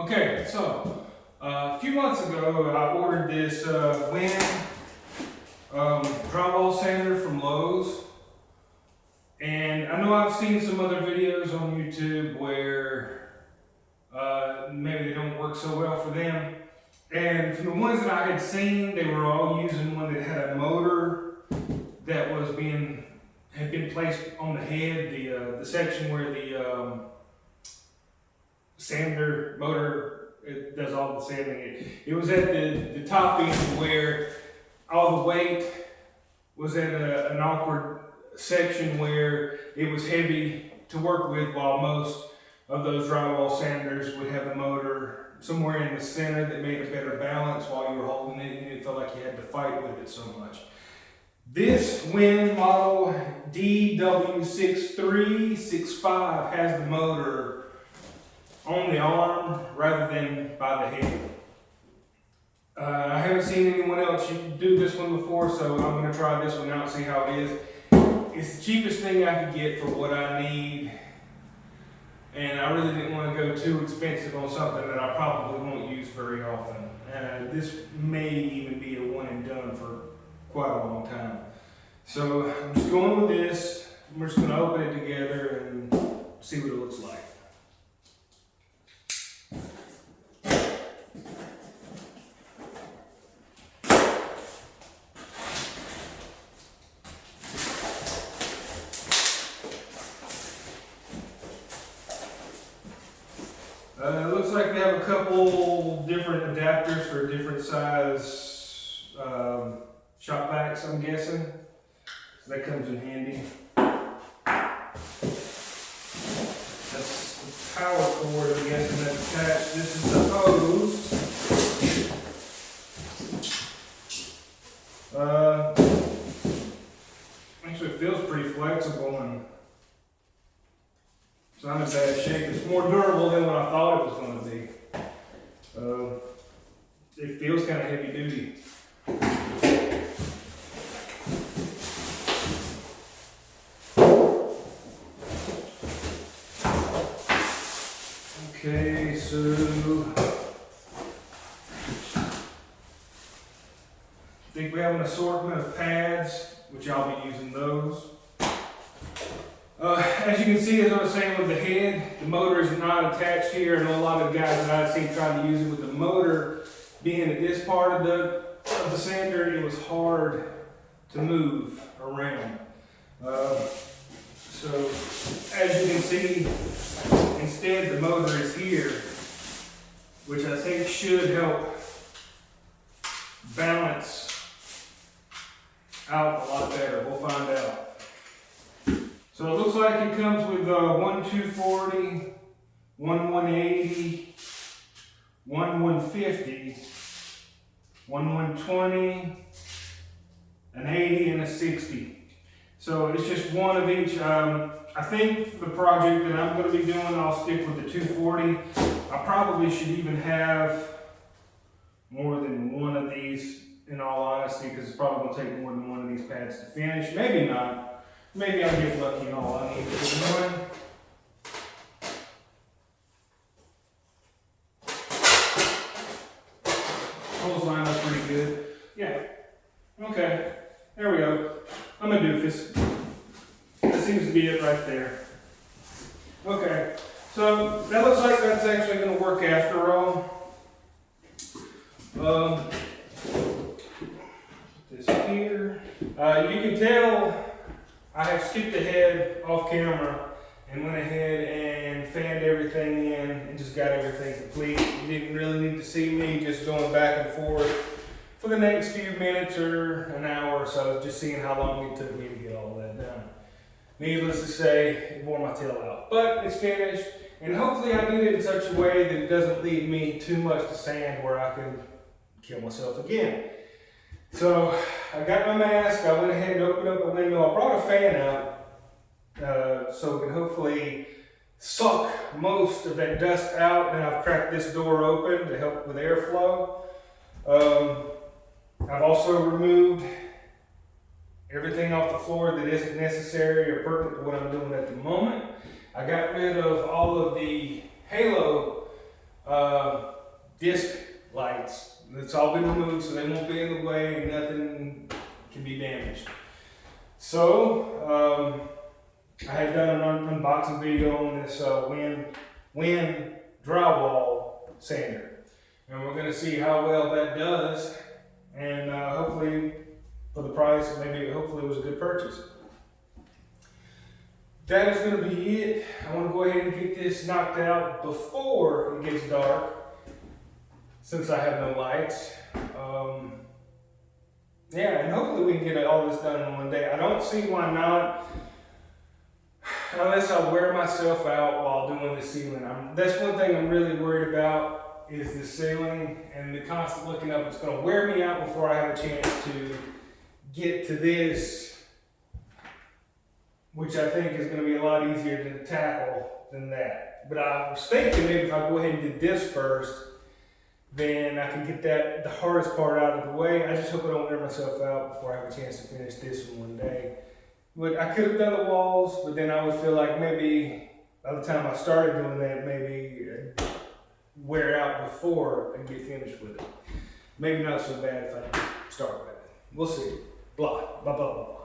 Okay, so a few months ago I ordered this wind drywall sander from Lowe's, and I know I've seen some other videos on YouTube where maybe they don't work so well for them. And from the ones that I had seen, they were all using one that had a motor that had been placed on the head, the section where the sander motor it does all the sanding. It was at the top end where all the weight was at an awkward section where it was heavy to work with, while most of those drywall sanders would have a motor somewhere in the center that made a better balance while you were holding it, and it felt like you had to fight with it so much. This Win model DW6365 has the motor on the arm rather than by the head. I haven't seen anyone else do this one before, so I'm going to try this one out and see how it is. It's the cheapest thing I could get for what I need, and I really didn't want to go too expensive on something that I probably won't use very often. This may even be a one and done for quite a long time. So I'm just going with this. We're just going to open it together and see what it looks like. It looks like they have a couple different adapters for different size shop vacs, I'm guessing. So that comes in handy. That's the power cord, I'm guessing, that's attached. This is the hose. Actually, it feels pretty flexible and it's not in bad shape. It's more durable than what I thought it was going to be. It feels kind of heavy duty. Okay, so I think we have an assortment of pads, which I'll be using those. As you can see, as I was saying with the head, the motor is not attached here. I know a lot of guys that I've seen trying to use it with the motor being at this part of the sander, it was hard to move around. So as you can see, instead the motor is here, which I think should help balance out a lot better. We'll find out. So it looks like it comes with one 240, one 180, one 150, one 120, an 80, and a 60. So it's just one of each. I think for the project that I'm going to be doing, I'll stick with the 240. I probably should even have more than one of these, in all honesty, because it's probably going to take more than one of these pads to finish. Maybe not. Maybe I'll get lucky and all I need is one. Those line up pretty good. Yeah. Okay. There we go. I'm a doofus. That seems to be it right there. Okay. So that looks like that's actually going to work after all. This here. You can tell I have skipped ahead off camera and went ahead and fanned everything in and just got everything complete. You didn't really need to see me just going back and forth for the next few minutes or an hour or so, just seeing how long it took me to get all of that done. Needless to say, it wore my tail out. But it's finished, and hopefully I did it in such a way that it doesn't leave me too much to sand where I can kill myself again. So I got my mask, I went ahead and opened up the window. I brought a fan out so it can hopefully suck most of that dust out, and I've cracked this door open to help with airflow. I've also removed everything off the floor that isn't necessary or pertinent to what I'm doing at the moment. I got rid of all of the halo disc lights. It's all been removed, so they won't be in the way and nothing can be damaged. So, I had done an unboxing video on this Wind Drywall sander. And we're gonna see how well that does. And hopefully, for the price, hopefully it was a good purchase. That is gonna be it. I wanna go ahead and get this knocked out before it gets dark, since I have no lights. Yeah, and hopefully we can get all this done in one day. I don't see why not, unless I wear myself out while doing the ceiling. That's one thing I'm really worried about, is the ceiling and the constant looking up. It's gonna wear me out before I have a chance to get to this, which I think is gonna be a lot easier to tackle than that. But I was thinking maybe if I go ahead and do this first, then I can get the hardest part out of the way. I just hope I don't wear myself out before I have a chance to finish this in one day. But I could have done the walls, but then I would feel like maybe by the time I started doing that, maybe I'd wear out before I get finished with it. Maybe not so bad if I start with it. We'll see. Blah, blah, blah, blah, blah.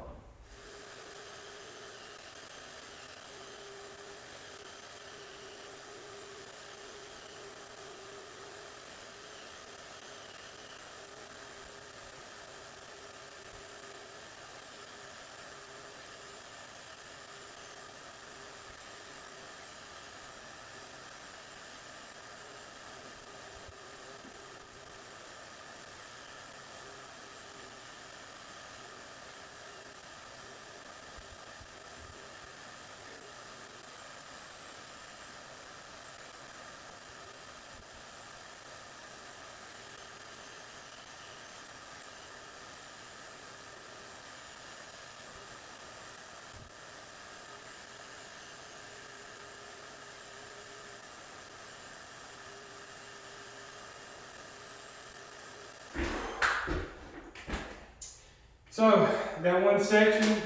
So that one section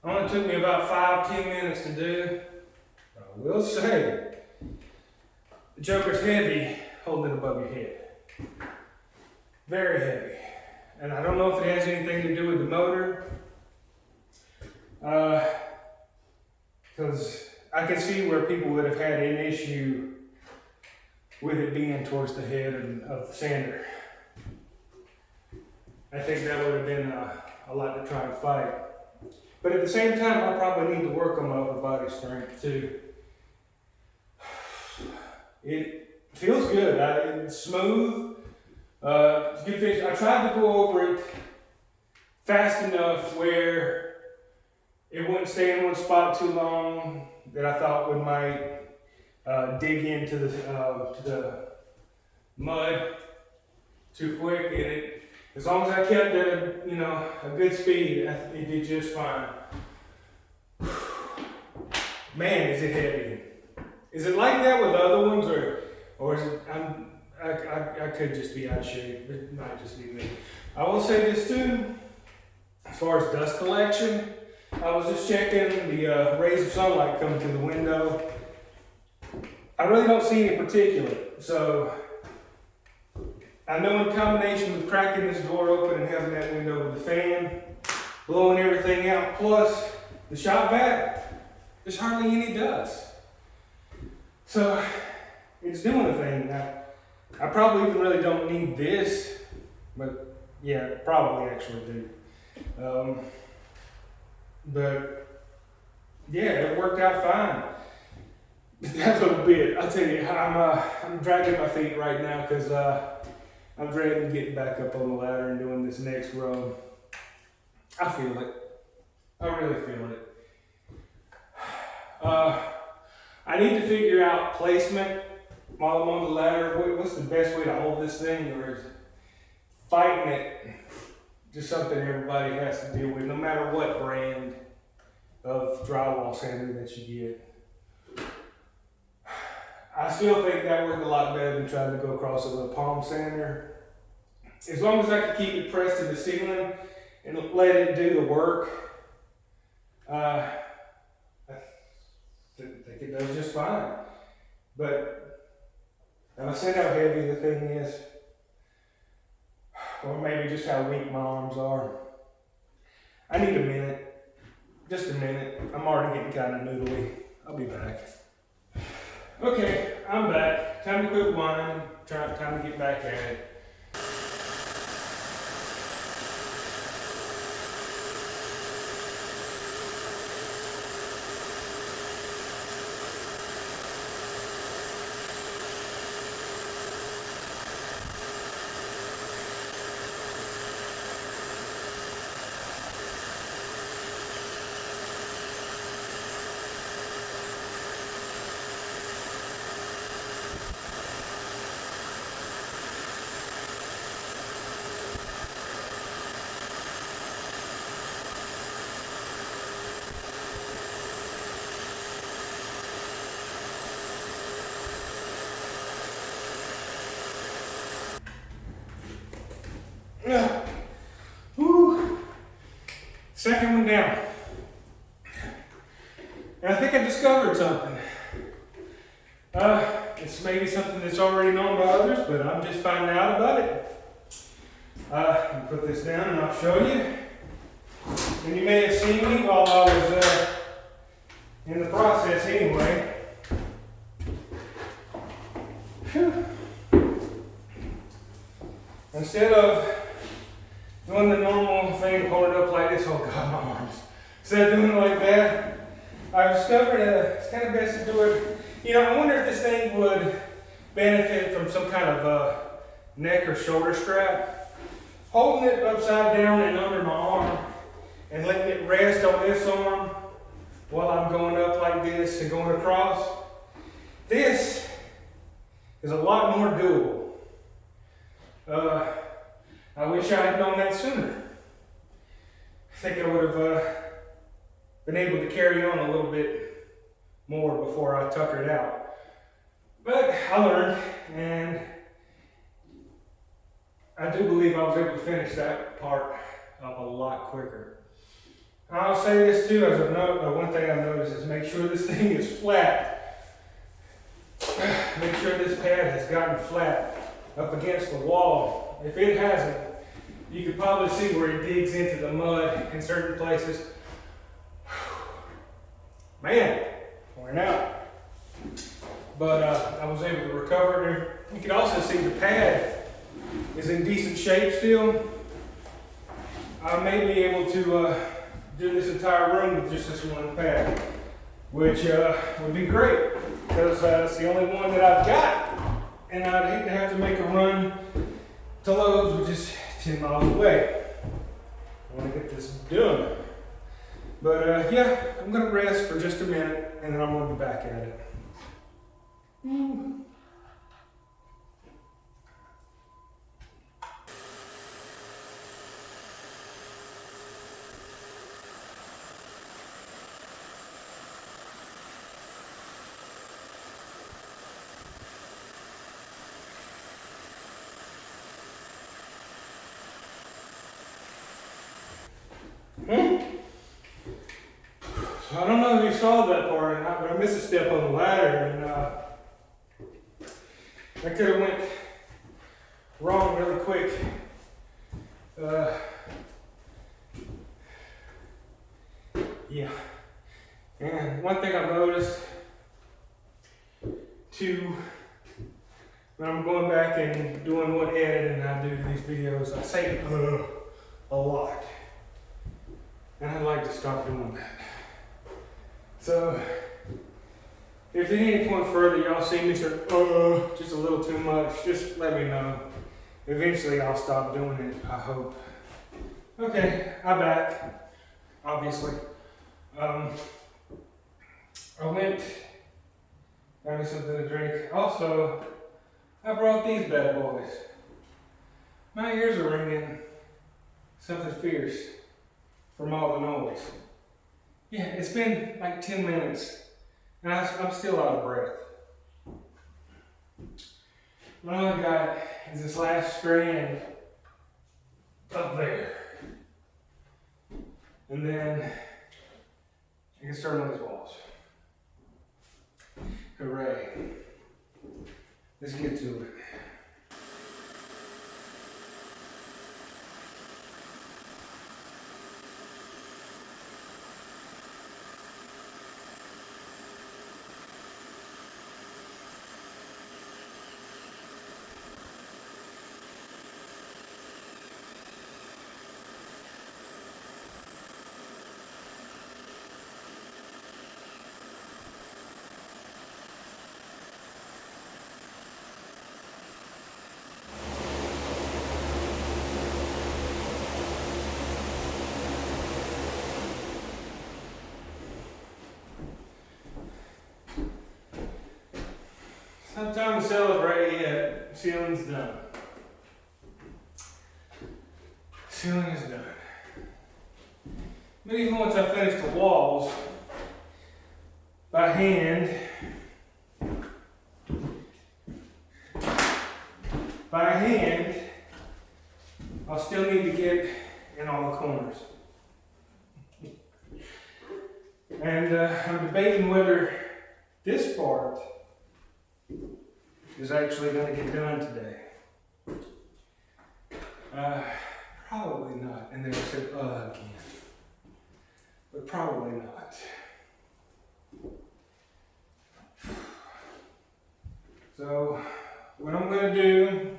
only took me about 5-10 minutes to do. I will say, the joker's heavy holding it above your head. Very heavy. And I don't know if it has anything to do with the motor. Because I can see where people would have had an issue with it being towards the head of the sander. I think that would have been a lot to try to fight. But at the same time, I probably need to work on my upper body strength too. It feels good. It's smooth. It's good finish. I tried to go over it fast enough where it wouldn't stay in one spot too long that I thought might dig into the mud too quick, and as long as I kept at a good speed, it did just fine. Man, is it heavy? Is it like that with other ones, or is it? I could just be out of shape. It might just be me. I will say this too. As far as dust collection, I was just checking the rays of sunlight coming through the window. I really don't see any particulate, so I know in combination with cracking this door open and having that window with the fan, blowing everything out, plus the shop vac, there's hardly any dust. So it's doing a thing. Now, I probably even really don't need this, but yeah, probably actually do. But yeah, it worked out fine. That little bit, I'll tell you, I'm dragging my feet right now because I'm dreading getting back up on the ladder and doing this next row. I feel it. I really feel it. I need to figure out placement while I'm on the ladder. What's the best way to hold this thing, or is fighting it just something everybody has to deal with, no matter what brand of drywall sander that you get? I still think that worked a lot better than trying to go across it with a palm sander. As long as I can keep it pressed to the ceiling and let it do the work, I think it does just fine. But Have I said how heavy the thing is? Or maybe just how weak my arms are. I need a minute. Just a minute. I'm already getting kind of noodly. I'll be back. Okay, I'm back. Time to quit whining. Time to get back at it. Woo. Second one down. And I think I discovered something. It's maybe something that's already known by others, but I'm just finding out about it. Let me put this down and I'll show you. And you may have seen me while I was in the process anyway. Whew. Instead of doing the normal thing, hold it up like this, oh God, my arms. Instead of doing it like that, I've discovered it's kind of best to do it. You know, I wonder if this thing would benefit from some kind of neck or shoulder strap. Holding it upside down and under my arm and letting it rest on this arm while I'm going up like this and going across. This is a lot more doable. I wish I had known that sooner. I think I would have been able to carry on a little bit more before I tuckered out. But I learned, and I do believe I was able to finish that part up a lot quicker. I'll say this too, as a note, one thing I've noticed is make sure this thing is flat. Make sure this pad has gotten flat up against the wall. If it hasn't, you could probably see where it digs into the mud in certain places. Man, wearing out. But I was able to recover it. You can also see the pad is in decent shape still. I may be able to do this entire room with just this one pad, which would be great because it's the only one that I've got, and I'd hate to have to make a run to Lowe's, which is 10 miles away. I want to get this done. But yeah, I'm going to rest for just a minute, and then I'm going to be back at it. So I don't know if you saw that part or not, but I missed a step on the ladder, and I could have went wrong really quick. Yeah. And one thing I've noticed too, when I'm going back and doing what editing I do to these videos, I say a lot. And I'd like to stop doing that. So, if at any point further y'all see me say, just a little too much, just let me know. Eventually I'll stop doing it, I hope. Okay, I'm back, obviously. I went, got me something to drink. Also, I brought these bad boys. My ears are ringing something fierce from all the noise. Yeah, it's been like 10 minutes and I'm still out of breath. What I got is this last strand up there. And then I can start on these walls. Hooray. let's get to it. It's not time to celebrate yet. Ceiling's done. Ceiling is done. But even once I finish the walls by hand, I'll still need to get in all the corners. And I'm debating whether this part is actually going to get done today. Probably not. And then I said, again. But probably not. So, what I'm going to do,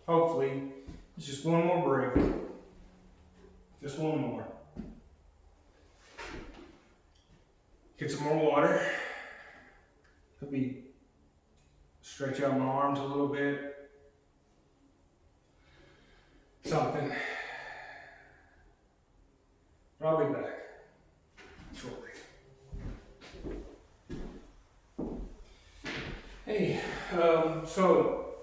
hopefully, is just one more break. Just one more. Get some more water. Maybe stretch out my arms a little bit. Something. But I'll be back shortly. Hey, so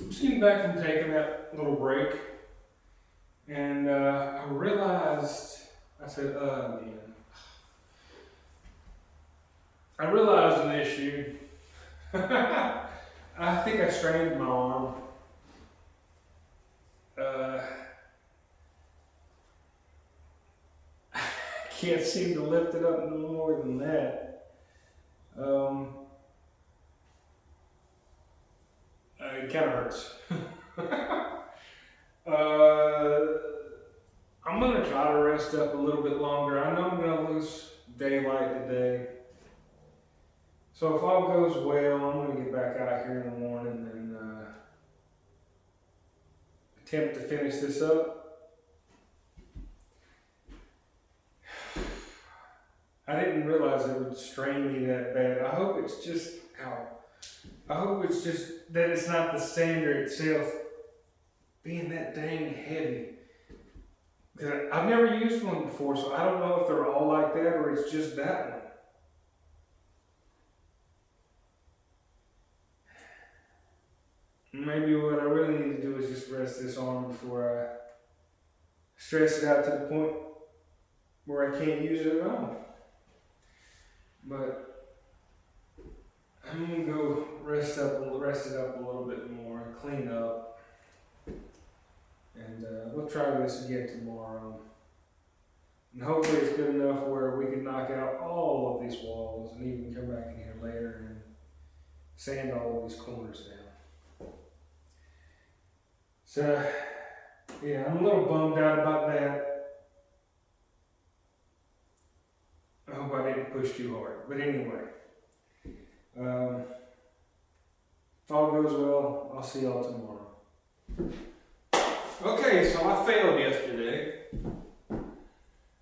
I'm just getting back from taking that little break, and I realized, I said, again. I realized an issue. I think I strained my arm. I can't seem to lift it up no more than that. It kind of hurts. I'm going to try to rest up a little bit longer. I know I'm going to lose daylight today. So if all goes well, I'm going to get back out here in the morning and attempt to finish this up. I didn't realize it would strain me that bad. I hope it's just, I hope it's just that it's not the sander itself being that dang heavy. Because I've never used one before, so I don't know if they're all like that or it's just that one. Maybe what I really need to do is just rest this arm before I stress it out to the point where I can't use it at all. But I'm gonna go rest it up a little bit more, clean up, and we'll try this again tomorrow. And hopefully it's good enough where we can knock out all of these walls and even come back in here later and sand all of these corners down. So, yeah, I'm a little bummed out about that. I hope I didn't push too hard. But anyway, if all goes well, I'll see y'all tomorrow. Okay, so I failed yesterday.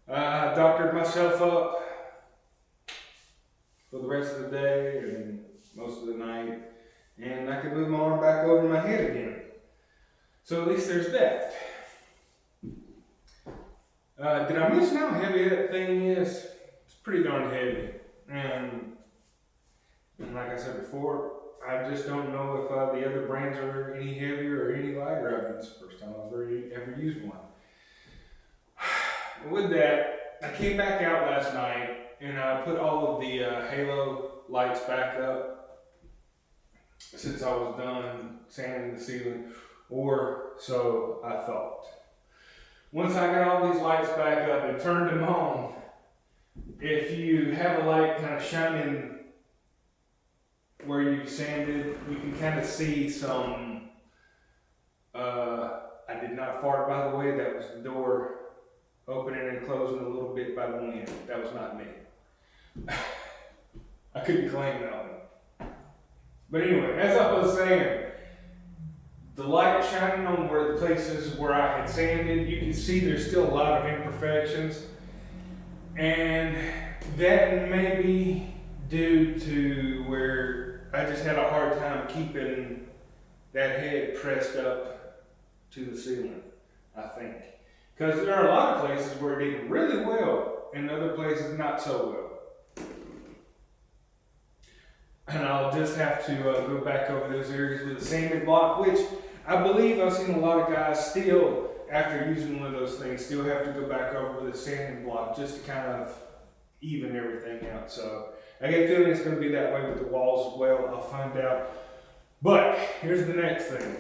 I doctored myself up for the rest of the day and most of the night, and I could move my arm back over my head again. So at least there's that. Did I mention how heavy that thing is? It's pretty darn heavy. And like I said before, I just don't know if the other brands are any heavier or any lighter. It's the first time I've ever used one. With that, I came back out last night and I put all of the halo lights back up since I was done sanding the ceiling. Or so I thought. Once I got all these lights back up and turned them on, if you have a light kind of shining where you sanded, you can kind of see some, I did not fart, by the way. That was the door opening and closing a little bit by the wind. That was not me. I couldn't claim that one. But anyway, as I was saying, the light shining on where the places where I had sanded, you can see there's still a lot of imperfections. And that may be due to where I just had a hard time keeping that head pressed up to the ceiling, I think. Because there are a lot of places where it did really well and other places not so well. And I'll just have to go back over those areas with a sanding block, which I believe I've seen a lot of guys still, after using one of those things, still have to go back over with a sanding block just to kind of even everything out. So I get a feeling it's going to be that way with the walls as well. I'll find out. But here's the next thing.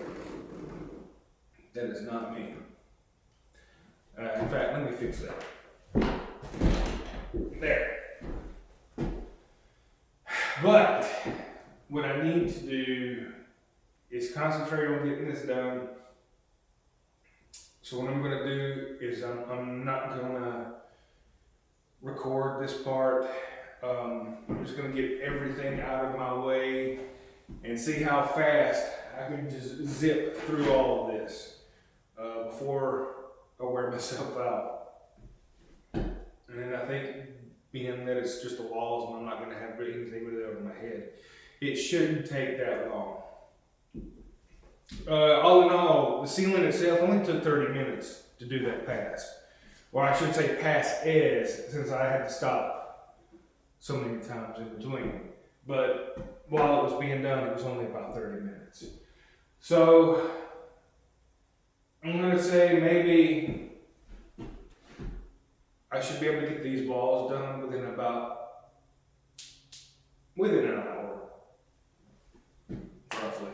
That is not me. In fact, let me fix that. There. But what I need to do is concentrate on getting this done. So what I'm going to do is I'm not going to record this part. I'm just going to get everything out of my way and see how fast I can just zip through all of this before I wear myself out. And then I think, being that it's just the walls and I'm not going to have anything with it over my head, it shouldn't take that long. All in all, the ceiling itself only took 30 minutes to do that pass. Or I should say pass as, since I had to stop so many times in between. But while it was being done, it was only about 30 minutes. So I'm going to say maybe I should be able to get these walls done within an hour, roughly.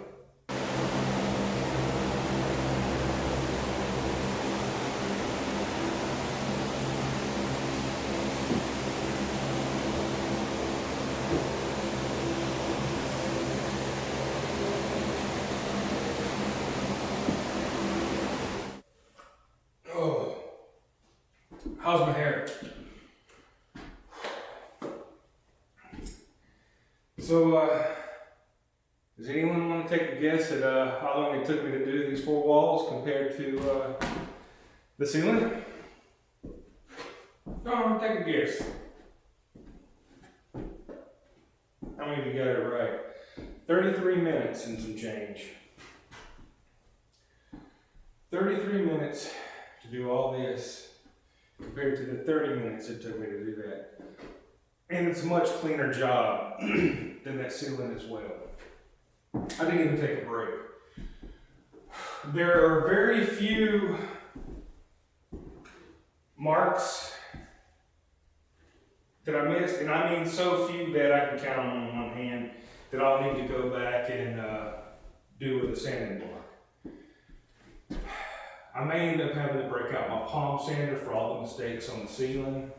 Oh, how's my hair? So, does anyone want to take a guess at how long it took me to do these 4 walls compared to the ceiling? No, take a guess. How many of you got it right? 33 minutes and some change. 33 minutes to do all this compared to the 30 minutes it took me to do that. And it's a much cleaner job than that ceiling as well. I didn't even take a break. There are very few marks that I missed, and I mean so few that I can count on one hand, that I'll need to go back and do with a sanding block. I may end up having to break out my palm sander for all the mistakes on the ceiling.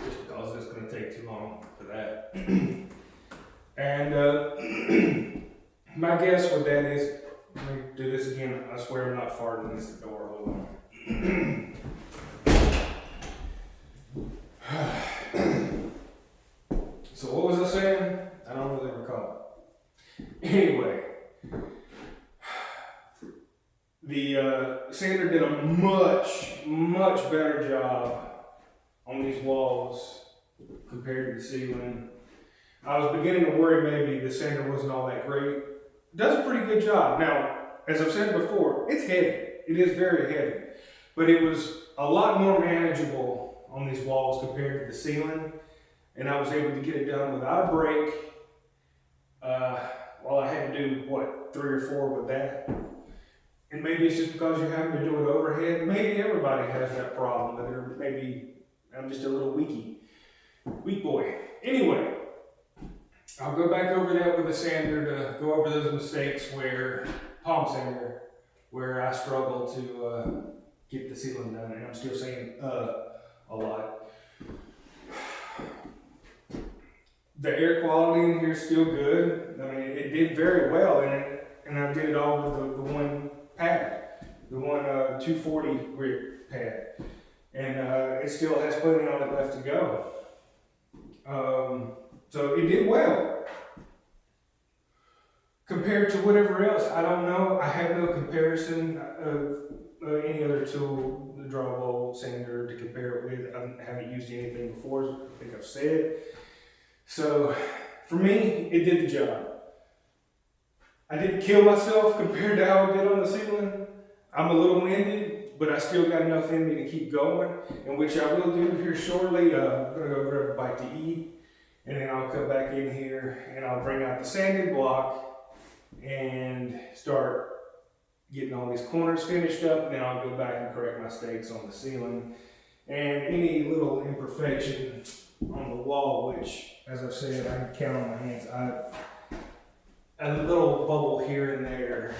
Just because it's going to take too long for that. And my guess with that is, let me do this again. I swear I'm not farting against the door. Hold on. So what was I saying? I don't really recall. Anyway, the sander did a much better job on these walls compared to the ceiling. I was beginning to worry maybe the sander wasn't all that great. It does a pretty good job. Now, as I've said before, it's heavy. It is very heavy. But it was a lot more manageable on these walls compared to the ceiling. And I was able to get it done without a break. While I had to do, 3 or 4 with that. And maybe it's just because you're having to do it overhead. Maybe everybody has that problem, but maybe I'm just a little weak boy. Anyway, I'll go back over that with the sander to go over those mistakes palm sander, where I struggle to get the ceiling done. And I'm still saying a lot. The air quality in here is still good. I mean, it did very well, and I did it all with the one pad, the one 240 grit pad, and it still has plenty on it left to go. So it did well compared to whatever else. I don't know. I have no comparison of any other tool, the Drywall sander, to compare it with. I haven't used anything before. I think I've said. So for me, it did the job. I didn't kill myself compared to how I did on the ceiling. I'm a little winded, but I still got enough in me to keep going, and which I will do here shortly. I'm gonna go grab a bite to eat, and then I'll come back in here and I'll bring out the sanding block and start getting all these corners finished up, and then I'll go back and correct my stakes on the ceiling and any little imperfection on the wall, which, as I've said, I can count on my hands. A little bubble here and there.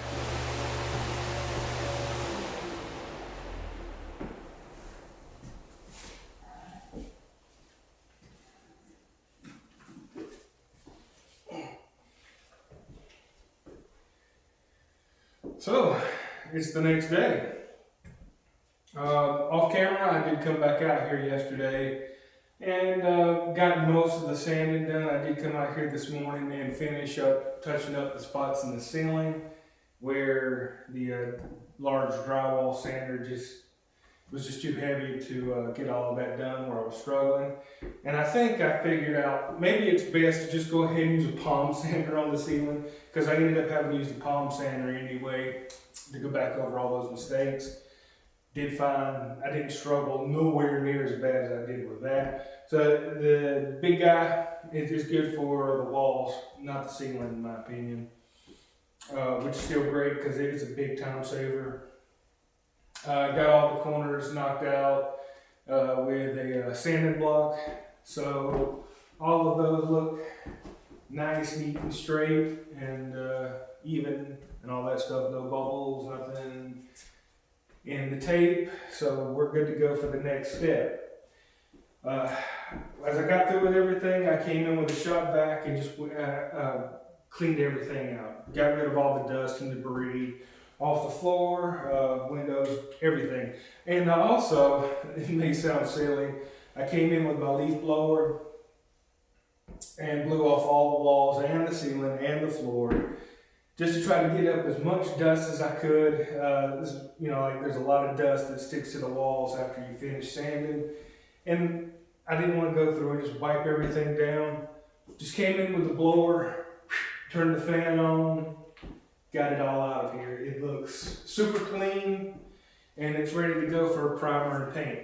So, it's the next day. Off camera, I did come back out here yesterday and got most of the sanding done. I did come out here this morning and finish up touching up the spots in the ceiling where the large drywall sander was just too heavy to get all of that done, where I was struggling. And I think I figured out maybe it's best to just go ahead and use a palm sander on the ceiling, because I ended up having to use the palm sander anyway to go back over all those mistakes. Did fine. I didn't struggle nowhere near as bad as I did with that. So the big guy is good for the walls, not the ceiling, in my opinion. Which is still great because it is a big time saver. Got all the corners knocked out with a sanding block. So all of those look nice, neat, and straight, and even, and all that stuff. No bubbles, nothing in the tape, so we're good to go for the next step. As I got through with everything, I came in with a shop vac and just cleaned everything out. Got rid of all the dust and debris off the floor, windows, everything. And also, it may sound silly, I came in with my leaf blower and blew off all the walls and the ceiling and the floor, just to try to get up as much dust as I could. There's a lot of dust that sticks to the walls after you finish sanding. And I didn't want to go through and just wipe everything down. Just came in with the blower, turned the fan on, got it all out of here. It looks super clean, and it's ready to go for a primer and paint.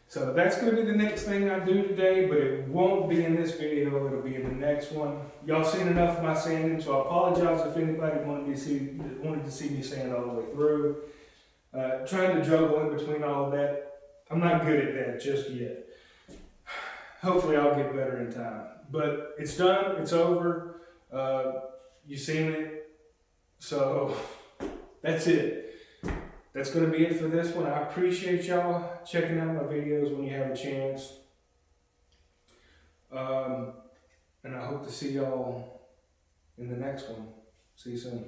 So that's going to be the next thing I do today, but it won't be in this video, it'll be in the next one. Y'all seen enough of my sanding, so I apologize if anybody wanted to see me sand all the way through. Trying to juggle in between all of that, I'm not good at that just yet. Hopefully I'll get better in time. But it's done, it's over, you've seen it, so that's it. That's going to be it for this one. I appreciate y'all checking out my videos when you have a chance. And I hope to see y'all in the next one. See you soon.